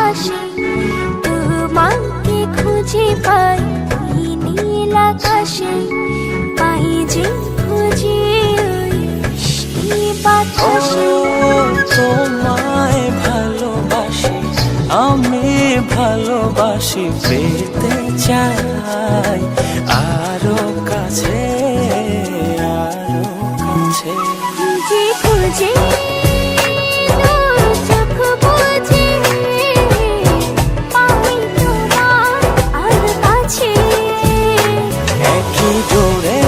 হাসি, তোমাকে খুঁজে পাই নীল আকাশে, পাই যে খুঁজে সেই বাতাসে। তোমায় ভালোবাসি, আমি ভালোবাসি, পেতে চাই আরো কাছে, আরো কাছে। খুঁজে খুঁজে চোখ বুজে পাই তোমার আর কাছে। একই ডোরে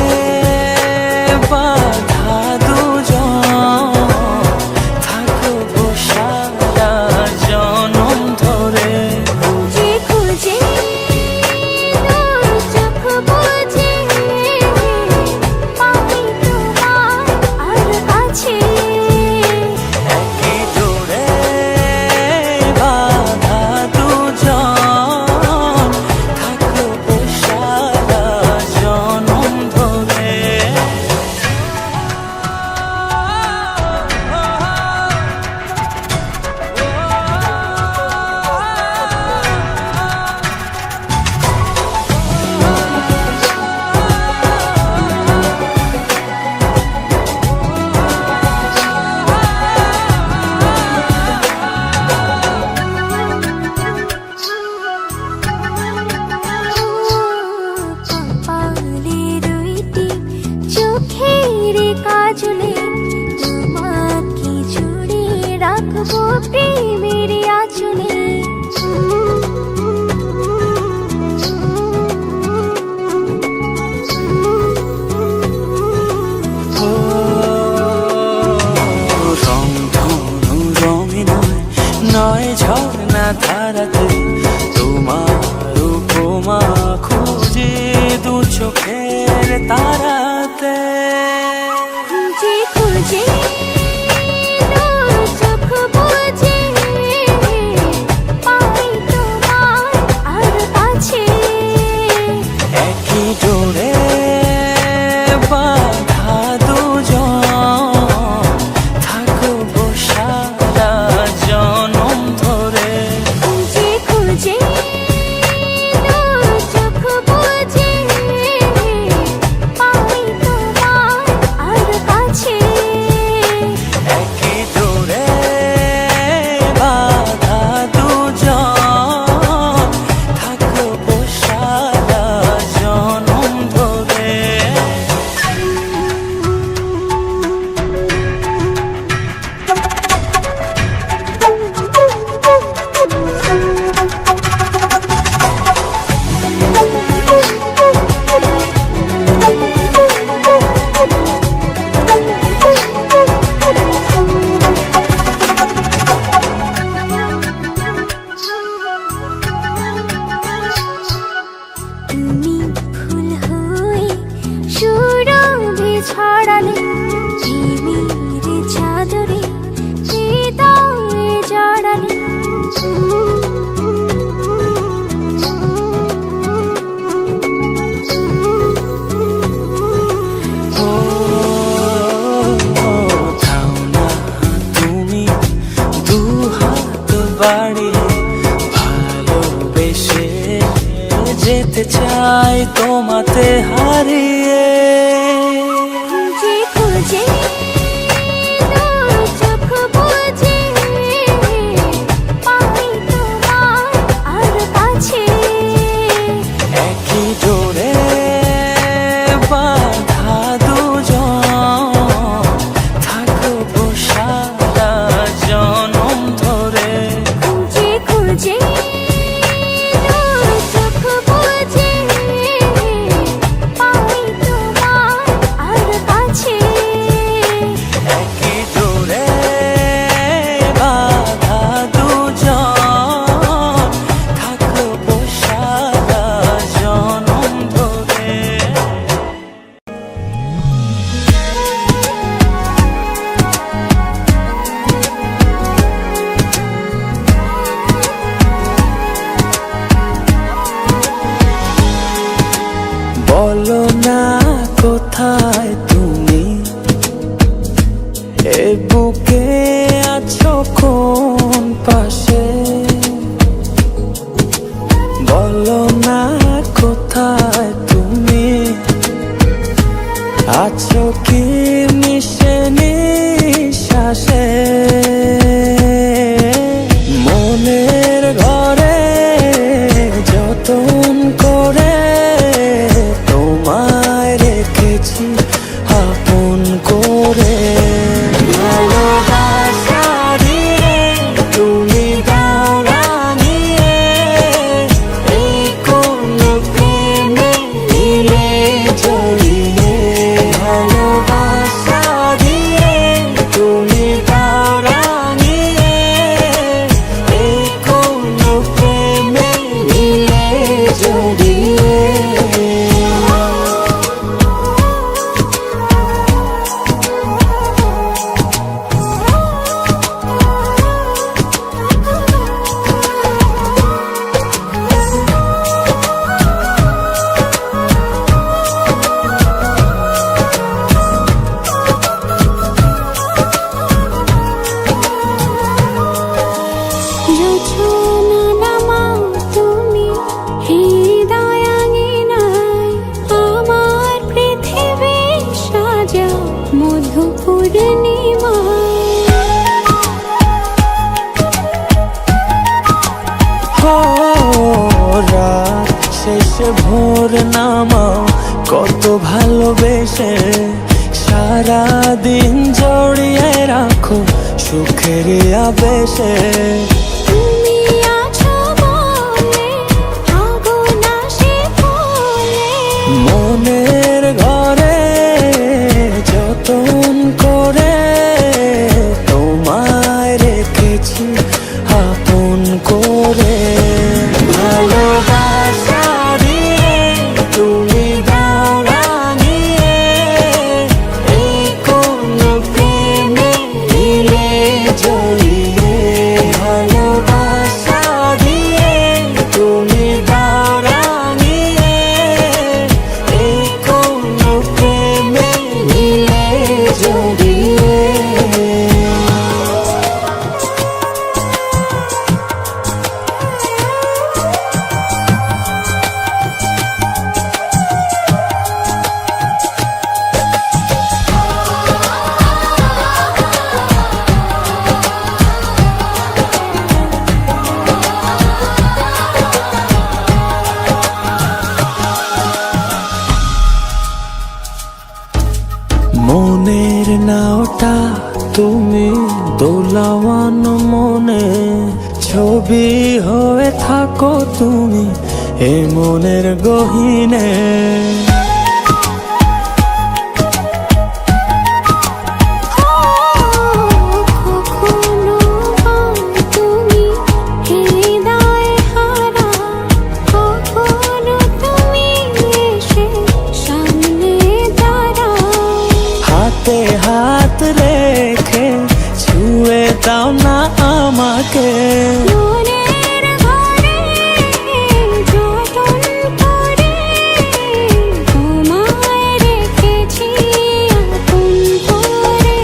বাঁধা দুজন, থাকবো সারা জনম ধরে। খুঁজে খুঁজে চোখ বুজে পাই তোমার আর কাছে। একই ডোরে বাঁধা দুজন, থাকবো সারা জনম ধরে। কপালে দুইটি চোখের কাজলে, তোমাকে জুড়ে রাখবো প্রেমের আঁচলে। রংধনু রঙে নয়, নয় ঝর্ণা ধারাতে, তোমার উপমা খুঁজে দু চোখের তারাতে। খুঁজে খুঁজে চোখ বুজে পাই তোমার আর কাছে। একই ডোরে বাঁধা দুজন, থাকবো সারা জনম ধরে। খুঁজে খুঁজে চোখ বুজে পাই তোমার আর কাছে। একই ডোরে বাঁধা দুজন, থাকবো সারা জনম ধরে। তুমি ফুল হয়ে সুরভি ছড়ালে, প্রেমের চাদরে হৃদয়ে জড়ালে। ও থাও না তুমি দু হাত বাড়িয়ে, ভালোবেসে যেতে চাই তোমাতে হারিয়ে। খুঁজে খুঁজে চোখ বুজে পাই তোমার আর কাছে। একই ডোরে বাঁধা দুজন, থাকবো সারা জনম ধরে। খুঁজে খুঁজে চোখ বুজে পাই তোমার আর কাছে। একই ডোরে বাঁধা দুজন, থাকবো সারা জনম ধরে। বলো না কোথায় তুমি, এ বুকে আছো কোন পাশে। নিশে নিঃশ্বাসে মনের ঘরে যতন করে তোমায় রেখেছি আপন করে। ভালোবাসা দিয়ে তুমি দাও রাঙিয়ে এই কোন প্রেমে নিলে জড়িয়ে। ভালোবাসা দিয়ে তুমি দাও রাঙিয়ে এই কোন প্রেমে নিলে জড়িয়ে। যোছনা নামাও তুমি হৃদয় আঙিনায়, আমার পৃথিবী সাজাও মধু পূর্ণিমায়। রাত শেষে ভোর নামাও কত ভালোবেসে, সারাদিন জড়িয়ে রাখো সুখের আবেশে। তুমি আছো বলে আগুন আসে বলে, মনের ঘরে যতন করে তোমায় রেখেছি আপন করে। ভালোবাসা দিয়ে তুমি দাও রাঙিয়ে এই কোন প্রেমে নিলে জড়িয়ে। ভালোবাসা দিয়ে তুমি দাও রাঙিয়ে এই কোন প্রেমে নিলে জড়িয়ে। মনের নাওটা তুমি দোলাওয়ান মনে, ছবি হয়ে থাকো তুমি এ মনের গহীনে। কখনো পাও তুমি হৃদয় হারা, কখনো তুমি এসে সামনে দাঁড়াও। হাতে হাত রেখে ছুঁয়ে দাও না আমাকে, মনের ঘরে যতন করে তোমায় রেখেছি আপন করে।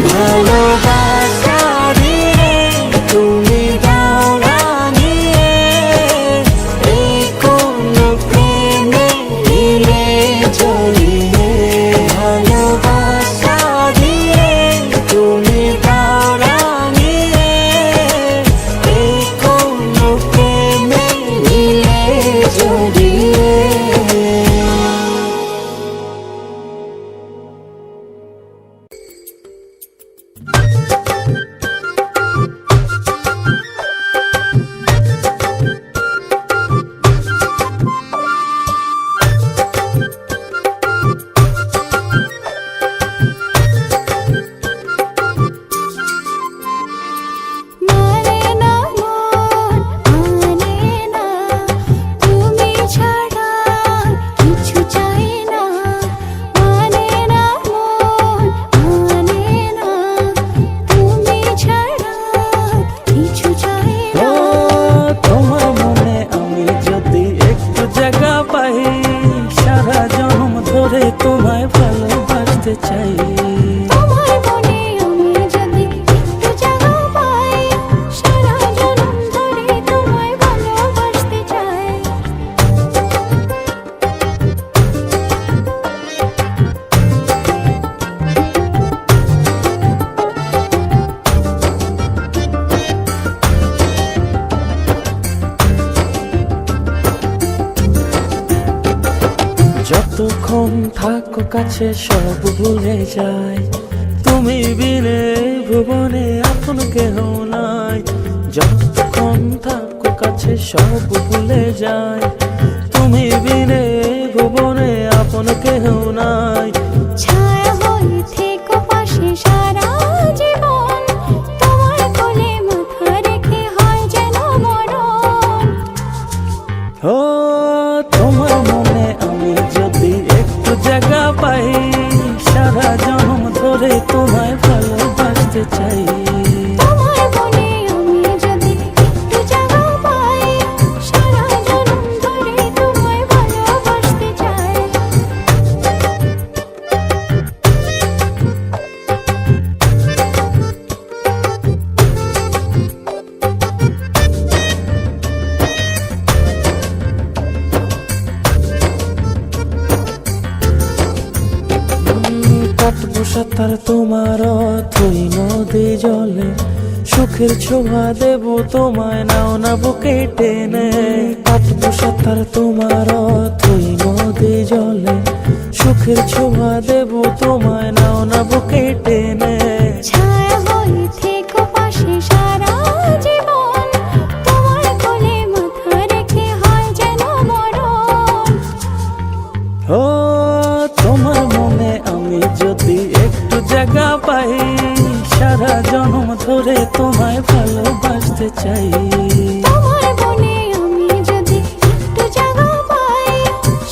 ভালোবাসা দিয়ে তুমি দাও রাঙিয়ে এই কোন প্রেমে নিলে জড়িয়ে। ভালোবাসা দিয়ে তুমি দাও রাঙিয়ে এই কোন প্রেমে নিলে জড়িয়ে। মানে না মন মানে না, তুমি ছাড়া কিছু চাই না। মানে না মন মানে না, তুমি ছাড়া কিছু চাই না। তোমার মনে আমি যদি একটু জায়গা পাই, সারা জন্ম ধরে তোমায় ভালোবাসতে চাই। তোমার মনে আমি যদি একটু জায়গা পাই, সারা জনম ধরে তোমায় ভালোবাসতে চাই। থাকো কাছে সব ভুলে যাই, তুমি বিনে ভুবনে আপন কেহ নাই। যতক্ষণ থাকো কাছে সব ভুলে যাই, তুমি বিনে ভুবনে আপন কেহ নাই। ছায়া হয়ে থেকো পাশে সারা জীবন, তোমার কোলে মাথা রেখে হয় যেন মরণ। ও তোমার মনে আমি যদি একটু জায়গা পাই, সারা জন্ম ধরে তোমায় ভালোবাসতে চাই। তোমার মনে আমি যদি একটু জায়গা পাই, সারা জনম ধরে তোমায় ভালোবাসতে চাই। কাটবো সাঁতার তোমার অথই নদী জলে, সুখের ছোঁয়া দেব তোমায় নাও না বুকে টেনে। কাটবো সাঁতার তোমার অথই নদী জলে, সুখের ছোঁয়া দেব তোমায় নাও না বুকে টেনে। ছায়া হয়ে থেকো পাশে সারা জীবন, তোমার কোলে মাথা রেখে হয় যেন মরণ। ও তোমার মনে আমি যদি একটু জায়গা পাই, সারা জন্ম ধরে তোমায় ভালোবাসতে চাই। তোমার মনে আমি যদি একটু জায়গা পাই,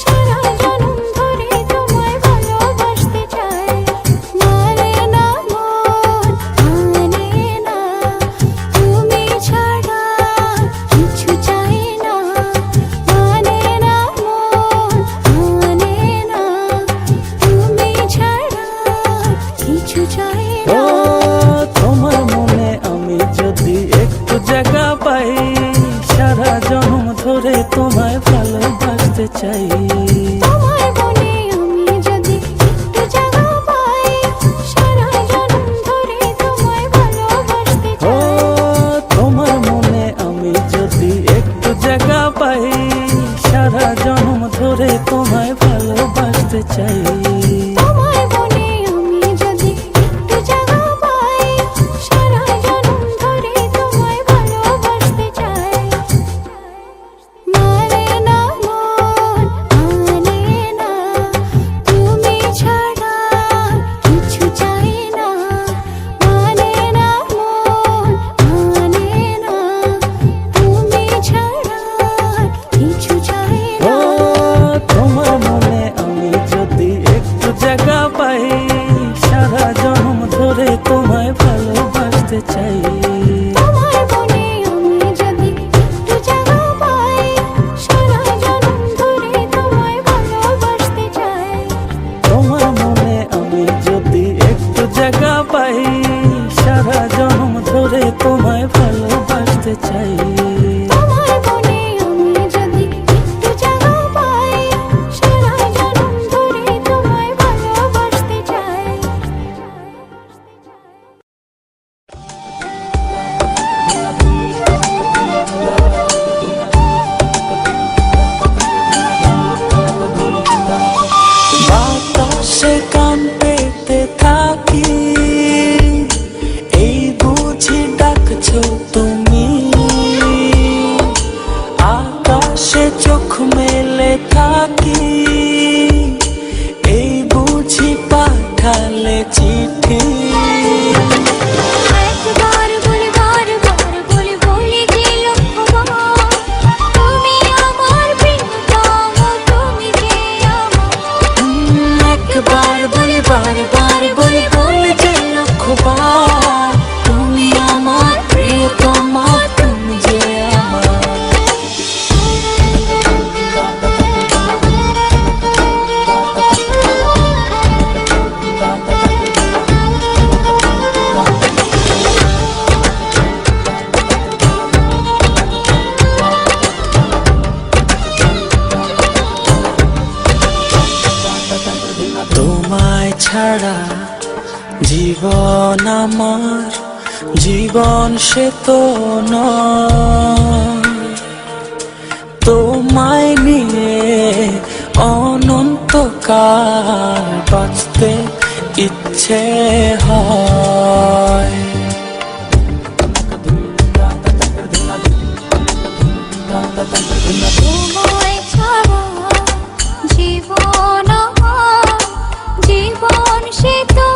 সারা জনম ধরে তোমায় ভালোবাসতে চাই। মানে না মন, মানে না, তুমি ছাড়া কিছু চাই না। মানে না মন, মানে না, তুমি ছাড়া কিছু চাই ও না। তোমার মনে আমি যদি একটু জায়গা পাই, সারা জন্ম ধরে তোমায় ভালোবাসতে চাই। তোমার মনে আমি যদি একটু জায়গা পাই, সারা জনম ধরে তোমায় ভালোবাসতে ও চাই। তোমার মনে আমি যদি একটু জায়গা পাই, সারা জন্ম ধরে তোমায় ভালোবাসতে চাই। তোমার মনে আমি যদি একটু জায়গা পাই, সারা জনম ধরে তোমায় ভালোবাসতে চাই। মানে না মন, মানে না, তুমি ছাড়া কিছু চাই না। মানে না মন, মানে না, তুমি ছাড়া কিছু চাই ও না। তোমার মনে আমি যদি একটু জায়গা পাই, সারা জন্ম ধরে তোমায় ভালোবাসতে চাই। তোমার মনে আমি যদি একটু জায়গা পাই, সারা জনম ধরে তোমায় ভালোবাসতে চাই। তোমার মনে আমি যদি একটু জায়গা পাই, সারা জন্ম ধরে তোমায় ভালোবাসতে চাই। তোমার মনে আমি যদি একটু জায়গা পাই, সারা জনম ধরে তোমায় ভালোবাসতে চাই। বাতাসে কান পেতে থাকি, এই বুঝি ডাকছো তুমি। আকাশে চোখ মেলে থাকি, এই বুঝি পাঠালে চিঠি। একবার বলে বারবার বলে বলে যে লক্ষ্যবার, তুমি আমার প্রিয়তম, তুমি যে আমার। একবার বলে বারবার বলে বলে যে লক্ষ্যবার, তুমি আমার প্রিয়তমা, তুমি যে আমার। তোমায় ছাড়া জীবন আমার, জীবন সে তো নয়। তোমায় নিয়ে অনন্ত চিরকাল বাঁচতে ইচ্ছে হয়। তোমায় ছাড়া জীবন আমার, জীবন সে তো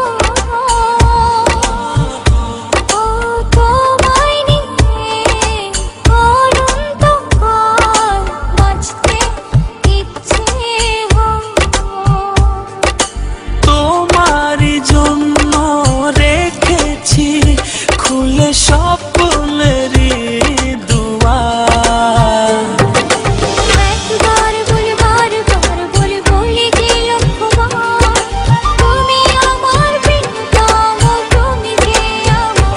ও তোমায় নিয়ে অনন্তকাল বাঁচতে ইচ্ছে হয়। তোমারই জন্য রেখেছি খুলে স্বপ্নেরই দুয়ার। একবার বলি বারবার বলি বলি যে লক্ষ্যবার, তুমি আমার প্রিয়তম, তুমি যে আমার।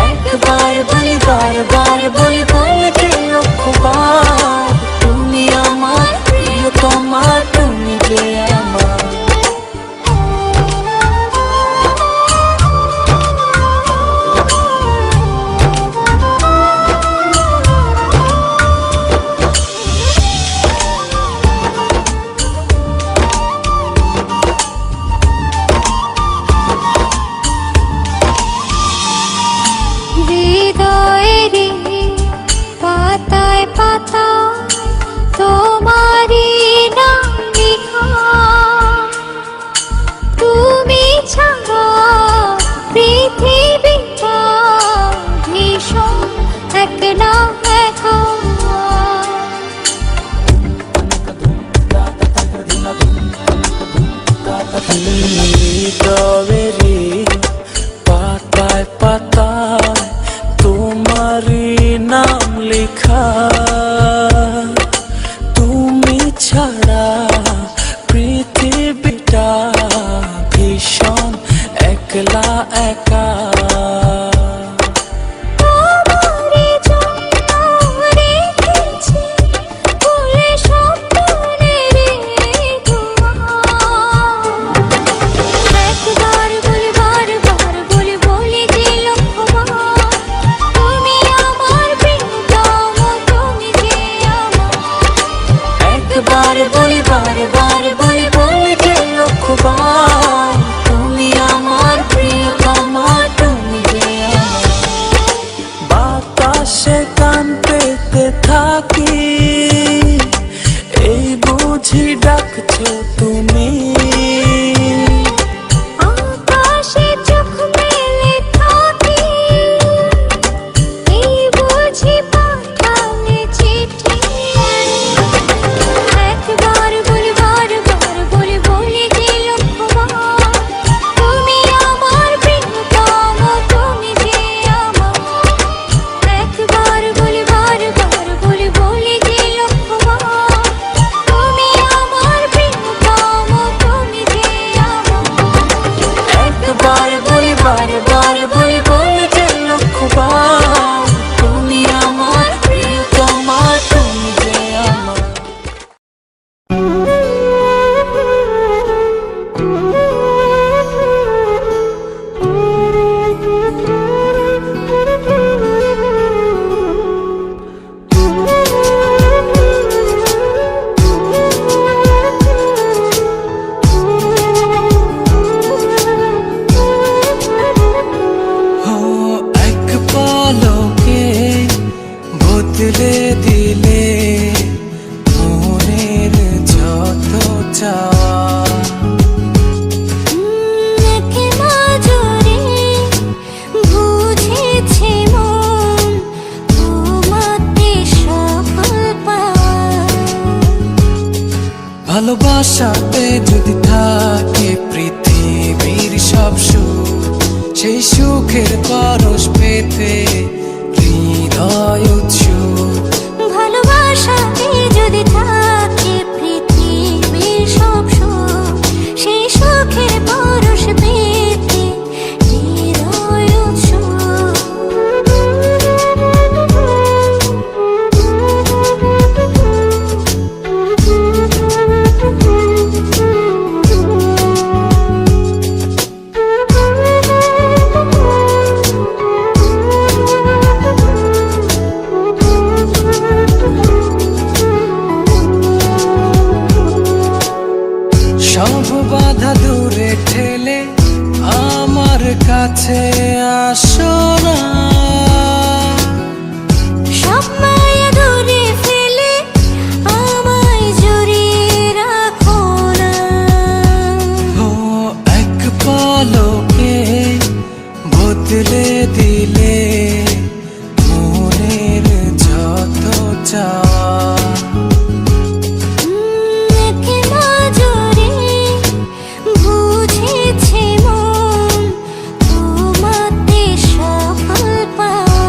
একবার বলি বারবার বলি বলি যে লক্ষ্যবার, তুমি আমার প্রিয়তমা, তুমি যে আমার। হৃদয়েরই পাতায় পাতায় তোমারই নাম লেখা, তুমি ছাড়া পৃথিবীটা ভীষণ একলা একা। হৃদয়েরই পাতায় পাতায় তোমারই নাম লেখা, তুমি ছাড়া পৃথিবীটা ভীষণ একলা একা। তোমারই জন্য রেখেছি খুলে স্বপ্নেরই দুয়ার। একবার বলি বারবার বলি বলি যে লক্ষ্যবার, তুমি আমার প্রিয়তম, তুমি যে আমার। একবার বলি বারবার বলি বলি যে লক্ষ্যবার, তুমি আমার প্রিয়তমা, তুমি যে আমার। বাতাসে গান পেতে থাকি, এই বুঝি ডাকছো তুমি। আকাশে চোখ মেলে থাকি, এই বুঝি পাঠালে চিঠি। একবার বলি বারবার বলি বলি যে লক্ষ্যবার, তুমি আমার প্রিয়তম, তুমি যে আমার। একবার বলি বারবার বলি বলি যে লক্ষ্যবার, তুমি আমার প্রিয়তম, তুমি যে আমার। একবার বলি বারবার বলি বলি যে লক্ষ্যবার, তুমি আমার প্রিয়তমা, তুমি যে আমার। ও এক পলকে বদলে দিলে মনের যত চাওয়া। এক নজরে বুঝেছে মন তোমাতে সফল পাওয়া। ভালোবাসাতে যদি থাকে পৃথিবীর সব সুখ, সেই সুখের পরশ পেতে হৃদয় উৎসুক। ভালোবাসাতে যদি থাকে পৃথিবীর সব সুখ, সেই সুখের পরশ পেতে হৃদয় উৎসুক। কাছে আসো না, সব মায়া দূরে ফেলে আমায় জড়িয়ে রাখো না। ও এক পলকে বদলে দিলে মনের যত চাওয়া। এক নজরে বুঝেছে মন তোমাতে সফল পাওয়া।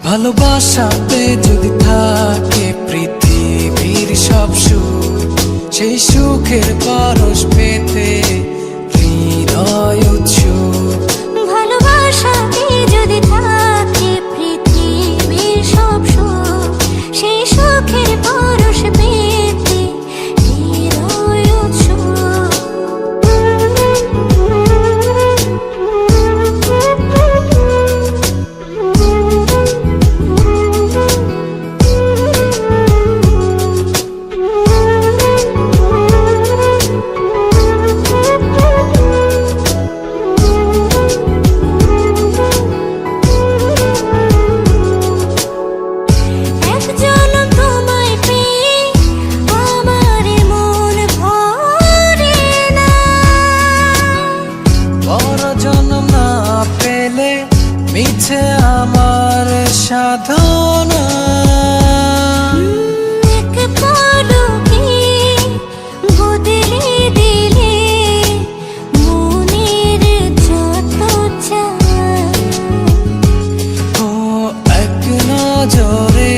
ভালোবাসাতে যদি থাকে পৃথিবীর সব সুখ, সেই সুখের পরশ পেতে হৃদয় উৎসুক। ভালোবাসাতে যদি থাকে পৃথিবীর সব সুখ, সেই সুখের পরশ পেতে হৃদয় উৎসুক। এক জনম তোমায় পেয়ে আমার মন ভরে না। পর জন্ম না পেলে মিছে আমার সাধনা। এক পলকে বদলে দিলে মনের যত চাওয়া। ও এক নজরে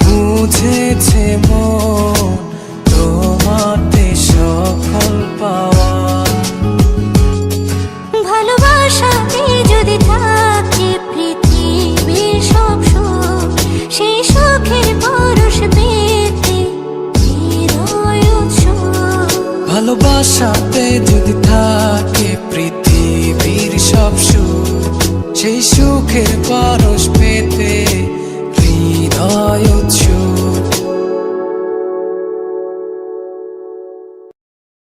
বুঝেছে মন তোমাতে সফল পাওয়া। ভালোবাসাতে যদি থাকে পৃথিবীর সব সুখ, সেই সুখের পরশ পেতে হৃদয় উৎসুক। ভালোবাসাতে যদি থাকে পৃথিবীর সব সুখ, সেই সুখের পরশ পেতে হৃদয় উৎসুক।